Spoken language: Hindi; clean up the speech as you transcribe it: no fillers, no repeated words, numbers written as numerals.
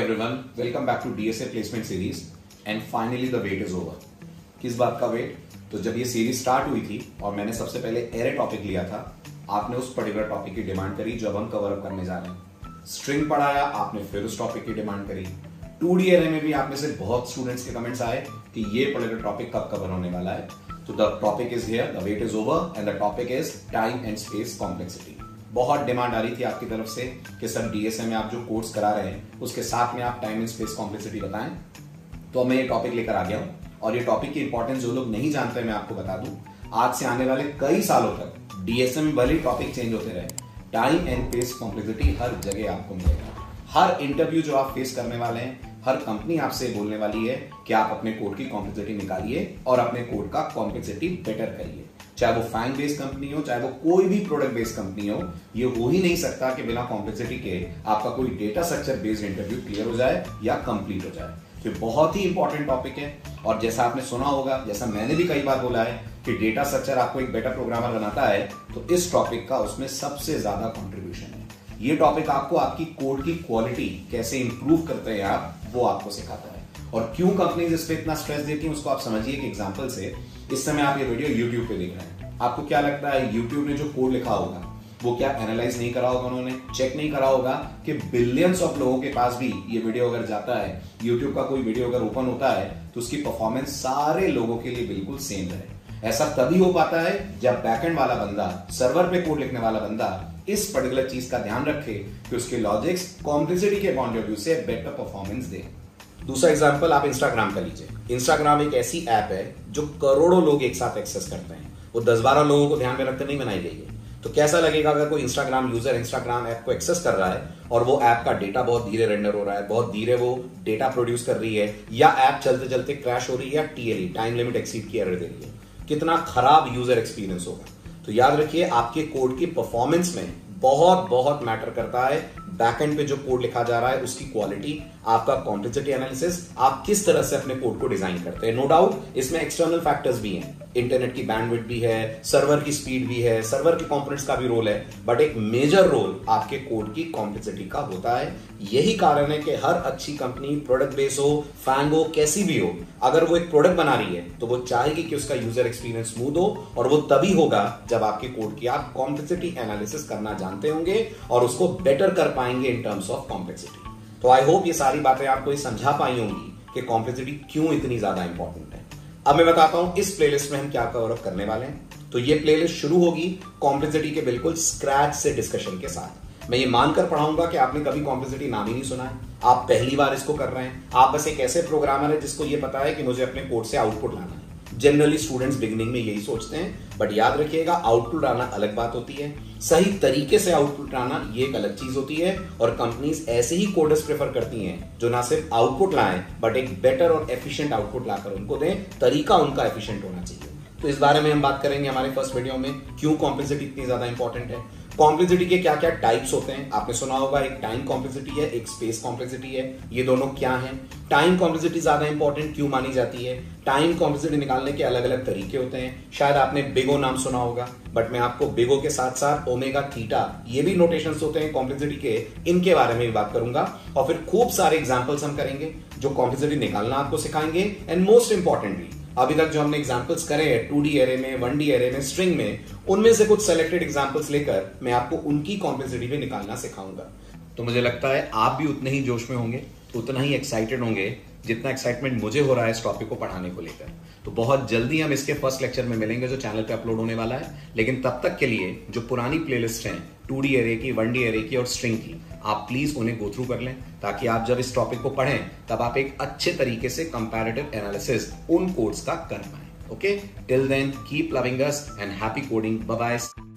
everyone, welcome back to DSA Placement Series and finally the wait is over. किस बात का वेट? तो जब ये सीरीज स्टार्ट हुई थी और मैंने सबसे पहले एरे टॉपिक लिया था, आपने उस पर्टिकुलर टॉपिक की डिमांड करी जो अब हम कवर अप करने जा रहे हैं। स्ट्रिंग पढ़ाया, आपने फिर उस टॉपिक की डिमांड करी। 2D एरे में भी आप में से बहुत स्टूडेंट्स के कमेंट्स आए कि ये पर्टिकुलर टॉपिक कब कवर होने वाला है। तो the topic is here, the wait is over and the topic is time and space complexity. बहुत डिमांड आ रही थी आपकी तरफ से कि सर डीएसए में आप जो कोर्स करा रहे हैं उसके साथ में आप टाइम एंड स्पेस कॉम्प्लेक्सिटी बताएं। तो मैं ये टॉपिक लेकर आ गया हूं और ये टॉपिक की इंपॉर्टेंस जो लोग नहीं जानते मैं आपको बता दूं। आज से आने वाले कई सालों तक डीएसए में भले टॉपिक चेंज होते रहे, टाइम एंड स्पेस कॉम्प्लेक्सिटी हर जगह आपको मिलेगा। हर इंटरव्यू जो आप फेस करने वाले हैं, हर कंपनी आपसे बोलने वाली है कि आप अपने कोड की कॉम्प्लेक्सिटी निकालिए और अपने कोड का कॉम्प्लेक्सिटी बेटर करिए। चाहे वो फैंग बेस्ड कंपनी हो, चाहे वो कोई भी प्रोडक्ट बेस्ड कंपनी हो, ये हो ही नहीं सकता कि बिना कॉम्प्लेक्सिटी के आपका कोई data structure based interview clear हो जाए या कंप्लीट हो जाए। तो बहुत ही इंपॉर्टेंट टॉपिक है और जैसा आपने सुना होगा, जैसा मैंने भी कई बार बोला है कि डेटा स्ट्रक्चर आपको एक बेटर प्रोग्रामर बनाता है, तो इस टॉपिक का उसमें सबसे ज्यादा कॉन्ट्रीब्यूशन है। ये टॉपिक आपको आपकी कोड की क्वालिटी कैसे इंप्रूव करते हैं आप, वो आपको सिखाता है। और क्यों कंपनीज इस पे इतना स्ट्रेस देती हैं उसको आप समझिए एक एग्जांपल से। इस समय आप ये वीडियो YouTube पे देख रहे हैं, आपको क्या लगता है YouTube ने जो कोड लिखा होगा वो क्या एनालाइज नहीं करा होगा, उन्होंने चेक नहीं करा होगा कि बिलियंस ऑफ लोगों के पास भी ये वीडियो अगर जाता है, YouTube का कोई वीडियो अगर ओपन होता है तो उसकी परफॉर्मेंस सारे लोगों के लिए बिल्कुल सेम रहे। ऐसा तभी हो पाता है जब बैकएंड वाला बंदा, सर्वर पे कोड लिखने वाला बंदा इस पर्टिकुलर चीज का ध्यान रखे कि उसके लॉजिक्स कॉम्प्लेक्सिटी के पॉइंट ऑफ व्यू से बेटर परफॉर्मेंस दे। दूसरा एग्जांपल आप इंस्टाग्राम का लीजिए। इंस्टाग्राम एक ऐसी ऐप है जो करोड़ों लोग एक साथ एक्सेस करते हैं। वो 10-12 लोगों को ध्यान में रखकर नहीं बनाई गई है। तो कैसा लगेगा अगर कोई इंस्टाग्राम यूजर इंस्टाग्राम ऐप को एक्सेस कर रहा है और वो ऐप का डेटा बहुत धीरे रेंडर हो रहा है, बहुत धीरे वो डेटा प्रोड्यूस कर रही है, या ऐप चलते चलते क्रैश हो रही है, या टीएलई टाइम लिमिट एक्सीड की एरर दे रही है। कितना खराब यूजर एक्सपीरियंस होगा। तो याद रखिए आपके कोड की परफॉर्मेंस में बहुत बहुत मैटर करता है बैकएंड पे जो कोड लिखा जा रहा है उसकी क्वालिटी, आपका कॉम्प्लेक्सिटी एनालिसिस, आप किस तरह से अपने कोड को डिजाइन करते हैं। नो डाउट इसमें एक्सटर्नल फैक्टर्स भी हैं, इंटरनेट की बैंडविड्थ भी है, सर्वर की स्पीड भी है, सर्वर के कंपोनेंट्स का भी रोल है, बट एक मेजर रोल आपके कोड की कॉम्प्लेक्सिटी का होता है। यही कारण है कि हर अच्छी कंपनी, प्रोडक्ट बेस हो, फैंग हो, कैसी भी हो, अगर वो एक प्रोडक्ट बना रही है तो वो चाहेगी कि उसका यूजर एक्सपीरियंस स्मूथ हो, और वो तभी होगा जब आपके कोड की आप कॉम्प्लेक्सिटी एनालिसिस करना जानते होंगे और उसको बेटर कर पाएंगे इन टर्म्स ऑफ कॉम्प्लेक्सिटी। तो आई होप ये सारी बातें आपको समझा पाई होंगी कि कॉम्प्लेक्सिटी क्यों इतनी ज्यादा इंपॉर्टेंट है। अब मैं बताता हूं इस प्लेलिस्ट में हम क्या कवर अप करने वाले हैं। तो ये प्लेलिस्ट शुरू होगी कॉम्प्लेक्सिटी के बिल्कुल स्क्रैच से डिस्कशन के साथ। मैं ये मानकर पढ़ाऊंगा कि आपने कभी कॉम्प्लेक्सिटी नाम ही नहीं सुना है, आप पहली बार इसको कर रहे हैं। आप बस एक ऐसे प्रोग्रामर है जिसको ये पता है कि मुझे अपने कोड से आउटपुट लाना है। जनरली स्टूडेंट्स बिगिनिंग में यही सोचते हैं, बट याद रखिएगा आउटपुट लाना अलग बात होती है, सही तरीके से आउटपुट लाना ये एक अलग चीज होती है। और कंपनीज ऐसे ही कोडर्स प्रेफर करती हैं जो ना सिर्फ आउटपुट लाएं बट एक बेटर और एफिशिएंट आउटपुट लाकर उनको दें। तरीका उनका एफिशिएंट होना चाहिए। तो इस बारे में हम बात करेंगे हमारे फर्स्ट वीडियो में, क्यों कॉम्प्लेक्सिटी इतनी ज्यादा इंपॉर्टेंट है, कॉम्प्लेक्सिटी के क्या क्या टाइप्स होते हैं। आपने सुना होगा एक टाइम कॉम्प्लेक्सिटी है, एक स्पेस कॉम्प्लेक्सिटी है। ये दोनों क्या हैं, टाइम कॉम्प्लेक्सिटी ज्यादा इंपॉर्टेंट क्यों मानी जाती है, टाइम कॉम्प्लेक्सिटी निकालने के अलग अलग तरीके होते हैं। शायद आपने बिगो नाम सुना होगा, बट मैं आपको बिगो के साथ साथ ओमेगा थीटा, ये भी नोटेशंस होते हैं कॉम्प्लेक्सिटी के, इनके बारे में भी बात करूंगा। और फिर खूब सारे एग्जांपल्स हम करेंगे जो कॉम्प्लेक्सिटी निकालना आपको सिखाएंगे। एंड मोस्ट इंपॉर्टेंटली अभी तक जो हमने एग्जांपल्स करे हैं 2D एरे में, 1D एरे में, स्ट्रिंग में, उनमें से कुछ सेलेक्टेड एग्जांपल्स लेकर मैं आपको उनकी कॉम्प्लेक्सिटी भी निकालना सिखाऊंगा। तो मुझे लगता है आप भी उतने ही जोश में होंगे, उतना ही एक्साइटेड होंगे जितना एक्साइटमेंट मुझे हो रहा है इस टॉपिक को पढ़ाने को लेकर। तो बहुत जल्दी हम इसके फर्स्ट लेक्चर में मिलेंगे जो चैनल पे अपलोड होने वाला है। लेकिन तब तक के लिए जो पुरानी प्लेलिस्ट हैं 2D एरे की, 1D एरे की और स्ट्रिंग की, आप प्लीज उन्हें गो थ्रू कर लें ताकि आप जब इस टॉपिक को पढ़ें तब आप एक अच्छे तरीके से कंपैरेटिव एनालिसिस उन कोड्स का कर पाएं। Okay, till then keep loving us and happy coding. Bye bye.